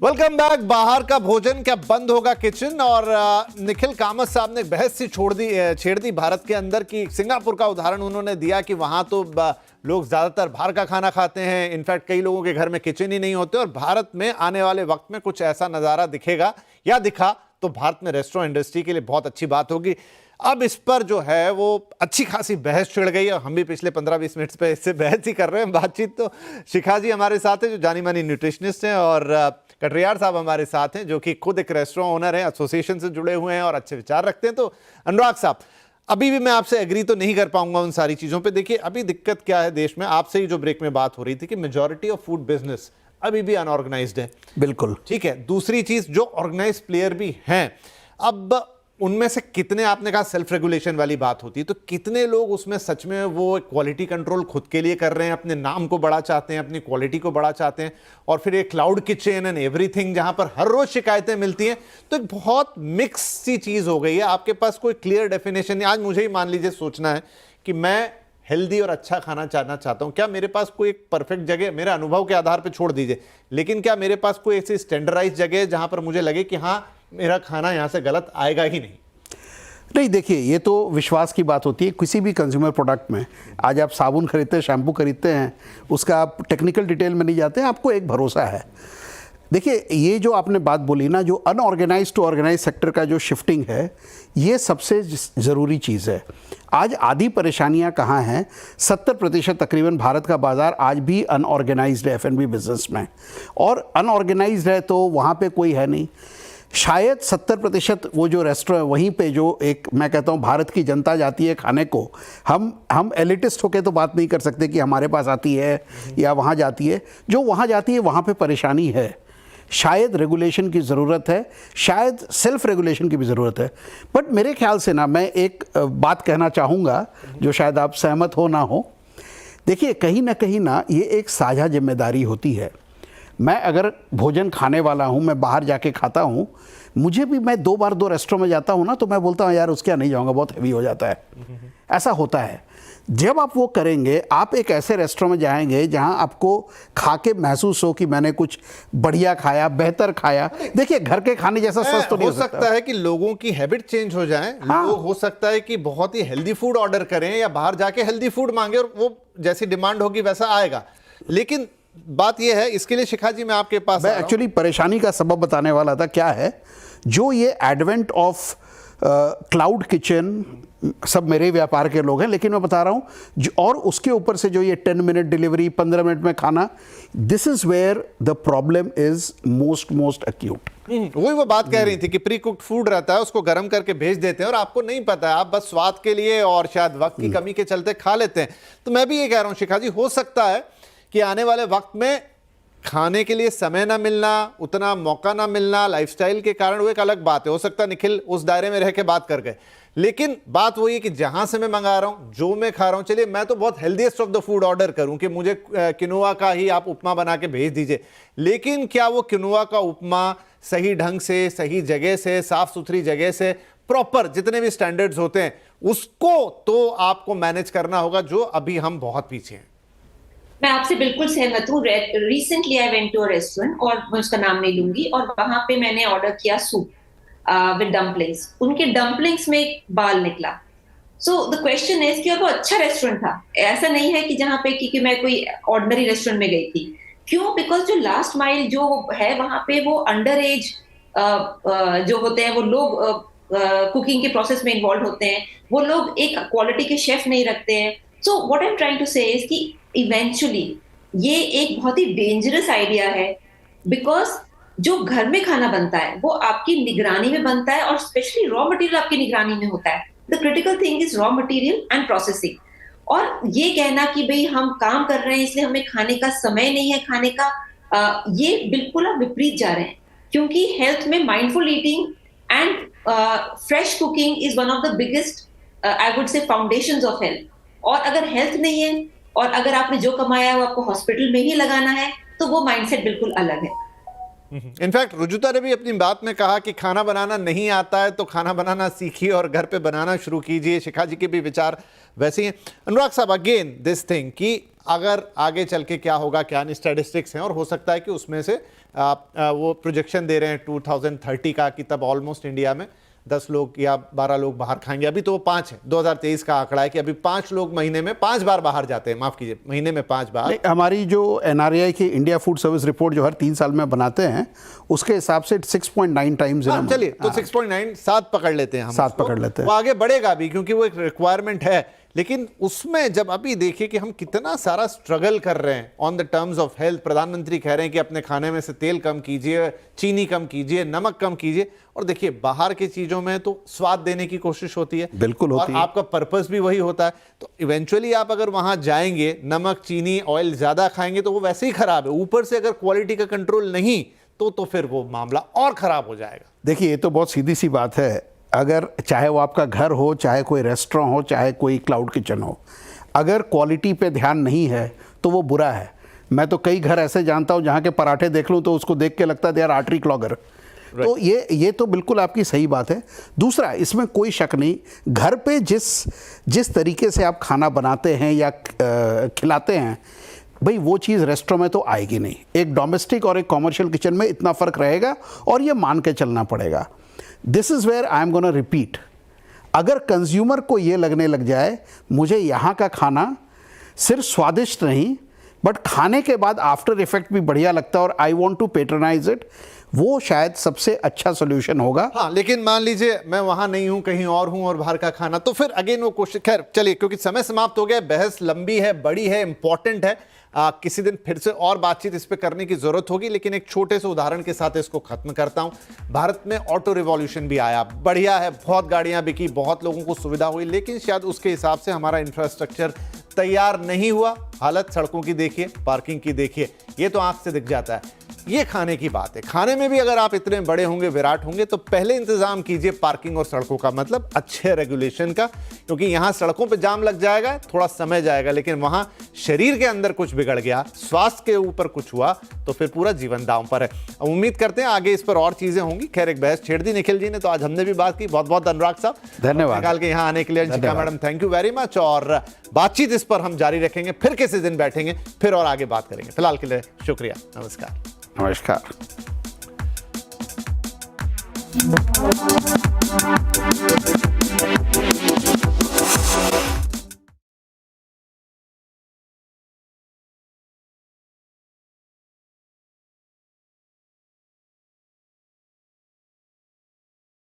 Welcome back. बाहर का भोजन क्या बंद होगा किचन? और निखिल कामत साहब ने बहस सी छेड़ दी भारत के अंदर की। सिंगापुर का उदाहरण उन्होंने दिया कि वहां तो लोग ज्यादातर बाहर का खाना खाते हैं, इनफैक्ट कई लोगों के घर में किचन ही नहीं होते। और भारत में आने वाले वक्त में कुछ ऐसा नजारा दिखेगा या दिखा तो भारत में रेस्टोरेंट इंडस्ट्री के लिए बहुत अच्छी बात होगी। अब इस पर जो है वो अच्छी खासी बहस छिड़ गई और हम भी पिछले 15-20 मिनट पे इससे बहस ही कर रहे हैं। बातचीत तो शिखा जी हमारे साथ है जो जानी मानी न्यूट्रिशनिस्ट हैं, और कटरियार साहब हमारे साथ हैं जो कि खुद एक रेस्टोरेंट ओनर हैं, एसोसिएशन से जुड़े हुए हैं और अच्छे विचार रखते हैं। तो अनुराग साहब, अभी भी मैं आपसे एग्री तो नहीं कर पाऊंगा उन सारी चीजों पे। देखिए अभी दिक्कत क्या है देश में, आपसे ही जो ब्रेक में बात हो रही थी कि मेजॉरिटी ऑफ फूड बिजनेस अभी भी अनऑर्गेनाइज्ड है। बिल्कुल ठीक है। दूसरी चीज, जो ऑर्गेनाइज प्लेयर भी हैं, अब उनमें से कितने, आपने कहा सेल्फ रेगुलेशन वाली बात होती है, तो कितने लोग उसमें सच में वो क्वालिटी कंट्रोल खुद के लिए कर रहे हैं, अपने नाम को बढ़ा चाहते हैं, अपनी क्वालिटी को बढ़ा चाहते हैं। और फिर एक क्लाउड किचन एंड एवरीथिंग जहां पर हर रोज शिकायतें मिलती हैं, तो एक बहुत मिक्स सी चीज हो गई है। आपके पास कोई क्लियर डेफिनेशन नहीं। आज मुझे ही मान लीजिए सोचना है कि मैं हेल्दी और अच्छा खाना चाहता हूं, क्या मेरे पास कोई एक परफेक्ट जगह, मेरे अनुभव के आधार पर छोड़ दीजिए, लेकिन क्या मेरे पास कोई ऐसी स्टैंडर्डाइज जगह है जहां पर मुझे लगे कि हाँ मेरा खाना यहां से गलत आएगा ही नहीं? नहीं, देखिए ये तो विश्वास की बात होती है किसी भी कंज्यूमर प्रोडक्ट में। आज आप साबुन खरीदते हैं, शैम्पू खरीदते हैं, उसका आप टेक्निकल डिटेल में नहीं जाते हैं, आपको एक भरोसा है। देखिए ये जो आपने बात बोली ना, जो अनऑर्गेनाइज टू ऑर्गेनाइज सेक्टर का जो शिफ्टिंग है, ये सबसे ज़रूरी चीज़ है। आज आधी परेशानियां कहाँ हैं? 70% तकरीबन भारत का बाज़ार आज भी अनऑर्गेनाइज्ड है F&B बिजनेस में, और अनऑर्गेनाइज्ड है तो वहाँ पे कोई है नहीं। शायद 70% वो जो रेस्टोरेंट, वहीं पे जो एक, मैं कहता हूँ भारत की जनता जाती है खाने को, हम एलिटिस्ट होके तो बात नहीं कर सकते कि हमारे पास आती है या वहाँ जाती है। जो वहाँ जाती है वहाँ पे परेशानी है। शायद रेगुलेशन की ज़रूरत है, शायद सेल्फ रेगुलेशन की भी ज़रूरत है। बट मेरे ख्याल से ना, मैं एक बात कहना चाहूँगा जो शायद आप सहमत हो ना हो। देखिए कहीं ना ये एक साझा जिम्मेदारी होती है। मैं अगर भोजन खाने वाला हूँ, मैं बाहर जाके खाता हूँ, मुझे भी, मैं 2 बार 2 रेस्टोरेंट में जाता हूँ ना, तो मैं बोलता हूँ यार उसके यहाँ नहीं जाऊँगा, बहुत हैवी हो जाता है। ऐसा होता है। जब आप वो करेंगे, आप एक ऐसे रेस्टोरेंट में जाएंगे जहाँ आपको खा के महसूस हो कि मैंने कुछ बढ़िया खाया, बेहतर खाया। देखिए घर के खाने जैसा स्वस्थ तो नहीं हो सकता है कि लोगों की हैबिट चेंज हो जाए। हाँ। लोग हो सकता है कि बहुत ही हेल्दी फूड ऑर्डर करें या बाहर जाके हेल्दी फूड मांगे, और वो जैसी डिमांड होगी वैसा आएगा। लेकिन बात यह है, इसके लिए शिखा जी मैं आपके पास, मैं एक्चुअली परेशानी का सबब बताने वाला था। क्या है, जो ये एडवेंट ऑफ क्लाउड किचन, सब मेरे व्यापार के लोग हैं, लेकिन मैं बता रहा हूँ, और उसके ऊपर से जो ये 10 मिनट डिलीवरी, 15 मिनट में खाना, this is where the problem is most acute. वही वो बात कह रही थी कि प्री कुक्ड फूड रहता है, उसको गर्म करके भेज देते हैं और आपको नहीं पता है, आप बस स्वाद के लिए और शायद वक्त की कमी के चलते खा लेते हैं। तो मैं भी ये कह रहा हूँ शिखा जी, हो सकता है कि आने वाले वक्त में खाने के लिए समय ना मिलना, उतना मौका ना मिलना, लाइफस्टाइल के कारण, वो एक अलग बात है। हो सकता है निखिल उस दायरे में रह के बात कर गए, लेकिन बात वही है कि जहां से मैं मंगा रहा हूं, जो मैं खा रहा हूं, चलिए मैं तो बहुत healthiest of the food order करूं कि मुझे किनुआ का ही आप उपमा बना के भेज दीजिए, लेकिन क्या वो किनुआ का उपमा सही ढंग से, सही जगह से, साफ सुथरी जगह से, प्रॉपर जितने भी स्टैंडर्ड्स होते हैं, उसको तो आपको मैनेज करना होगा, जो अभी हम बहुत पीछे हैं। मैं आपसे बिल्कुल सहमत हूँ। Recently I went to a restaurant, और मैं उसका नाम नहीं लूंगी, और वहां पे मैंने ऑर्डर किया सूप विद डम्पलिंग्स। उनके डम्पलिंग्स में एक बाल निकला। सो द क्वेश्चन इज कि वो अच्छा रेस्टोरेंट था, ऐसा नहीं है कि जहाँ पे कि मैं कोई ऑर्डिनरी रेस्टोरेंट में गई थी। क्यों? बिकॉज जो लास्ट माइल जो है वहां पे, वो अंडर एज जो होते हैं, वो लोग कुकिंग के प्रोसेस में इन्वॉल्व होते हैं, वो लोग एक क्वालिटी के शेफ नहीं रखते हैं। So what I am trying to say is कि इवेंचुअली ये एक बहुत ही डेंजरस आइडिया है, बिकॉज जो घर में खाना बनता है वो आपकी निगरानी में बनता है, और स्पेशली रॉ मटेरियल आपकी निगरानी में होता है। The critical thing is raw material and processing. और ये कहना कि भाई हम काम कर रहे हैं इसलिए हमें खाने का समय नहीं है खाने का, ये बिल्कुल आप विपरीत जा रहे हैं। क्योंकि हेल्थ में mindful eating and fresh cooking is one of the biggest, I would say, foundations of health. और अगर हेल्थ नहीं है, और अगर आपने जो कमाया है वो आपको हॉस्पिटल में ही लगाना है, तो वो माइंडसेट बिल्कुल अलग है। इनफैक्ट रुजुता ने भी अपनी बात में कहा कि खाना बनाना नहीं आता है तो खाना बनाना सीखिए और घर पे बनाना शुरू कीजिए। शिखा जी के भी विचार वैसे ही हैं। अनुराग साहब, अगेन दिस थिंग कि अगर आगे चल के क्या होगा, क्या नहीं, स्टैटिस्टिक्स हैं और हो सकता है कि उसमें से वो प्रोजेक्शन दे रहे हैं 2030 का कि तब ऑलमोस्ट इंडिया में 10 लोग या 12 लोग बाहर खाएंगे। अभी तो वो 5 है, 2023 का आंकड़ा है कि अभी 5 लोग महीने में 5 बार बाहर जाते हैं, माफ कीजिए, महीने में 5 बार। हमारी जो NRAI की इंडिया फूड सर्विस रिपोर्ट जो हर 3 साल में बनाते हैं, उसके हिसाब से 6.9 टाइम्स। चलिए तो 6.9 7 पकड़ लेते हैं हम, 7 पकड़ लेते हैं। वो आगे बढ़ेगा भी क्योंकि वो एक रिक्वायरमेंट है। लेकिन उसमें जब अभी देखिए कि हम कितना सारा स्ट्रगल कर रहे हैं on the terms of health, प्रधानमंत्री कह रहे हैं कि अपने खाने में से तेल कम कीजिए, चीनी कम कीजिए, नमक कम कीजिए, और देखिए बाहर की चीजों में तो स्वाद देने की कोशिश होती है, बिल्कुल होती है, और आपका पर्पस भी वही होता है। तो इवेंचुअली आप अगर वहां जाएंगे, नमक, चीनी, ऑयल ज्यादा खाएंगे तो वो वैसे ही खराब है, ऊपर से अगर क्वालिटी का कंट्रोल नहीं तो फिर वो मामला और खराब हो जाएगा। देखिए ये तो बहुत सीधी सी बात है, अगर चाहे वो आपका घर हो, चाहे कोई रेस्टोरेंट हो, चाहे कोई क्लाउड किचन हो, अगर क्वालिटी पे ध्यान नहीं है तो वो बुरा है। मैं तो कई घर ऐसे जानता हूँ जहाँ के पराठे देख लूँ तो उसको देख के लगता है दे आर आर्टरी क्लॉगर। तो ये तो बिल्कुल आपकी सही बात है। दूसरा, इसमें कोई शक नहीं, घर पे जिस तरीके से आप खाना बनाते हैं या खिलाते हैं, भाई वो चीज़ रेस्टोरेंट में तो आएगी नहीं। एक डोमेस्टिक और एक कॉमर्शियल किचन में इतना फ़र्क रहेगा और ये मान के चलना पड़ेगा। This is where I am gonna repeat, अगर कंज्यूमर को ये लगने लग जाए मुझे यहाँ का खाना सिर्फ स्वादिष्ट नहीं बट खाने के बाद आफ्टर इफेक्ट भी बढ़िया लगता है और I want to patronize it, वो शायद सबसे अच्छा सोल्यूशन होगा। हाँ, लेकिन मान लीजिए मैं वहां नहीं हूं, कहीं और हूं और बाहर का खाना, तो फिर अगेन वो कोशिश, खैर चलिए क्योंकि समय समाप्त हो गया, बहस लंबी है, बड़ी है, इंपॉर्टेंट है, किसी दिन फिर से और बातचीत इस पे करने की जरूरत होगी, लेकिन एक छोटे से उदाहरण के साथ इसको खत्म करता हूं। भारत में ऑटो रिवॉल्यूशन भी आया, बढ़िया है, बहुत गाड़ियां बिकी, बहुत लोगों को सुविधा हुई, लेकिन शायद उसके हिसाब से हमारा इंफ्रास्ट्रक्चर तैयार नहीं हुआ। हालत सड़कों की देखिए, पार्किंग की देखिए, ये तो आंख से दिख जाता है। ये खाने की बात है, खाने में भी अगर आप इतने बड़े होंगे, विराट होंगे, तो पहले इंतजाम कीजिए पार्किंग और सड़कों का, मतलब अच्छे रेगुलेशन का, क्योंकि यहां सड़कों पे जाम लग जाएगा, थोड़ा समय जाएगा, लेकिन वहां शरीर के अंदर कुछ बिगड़ गया, स्वास्थ्य के ऊपर कुछ हुआ, तो फिर पूरा जीवन दांव पर है। उम्मीद करते हैं आगे इस पर और चीजें होंगी। खैर एक बहस छेड़ दी निखिल जी ने, तो आज हमने भी बात की। बहुत बहुत अनुराग साहब, धन्यवाद निकाल के यहाँ आने के लिए। Anshika madam, thank you very much, और बातचीत इस पर हम जारी रखेंगे, फिर किसी दिन बैठेंगे, फिर और आगे बात करेंगे। फिलहाल के लिए शुक्रिया, नमस्कार। नमस्कार।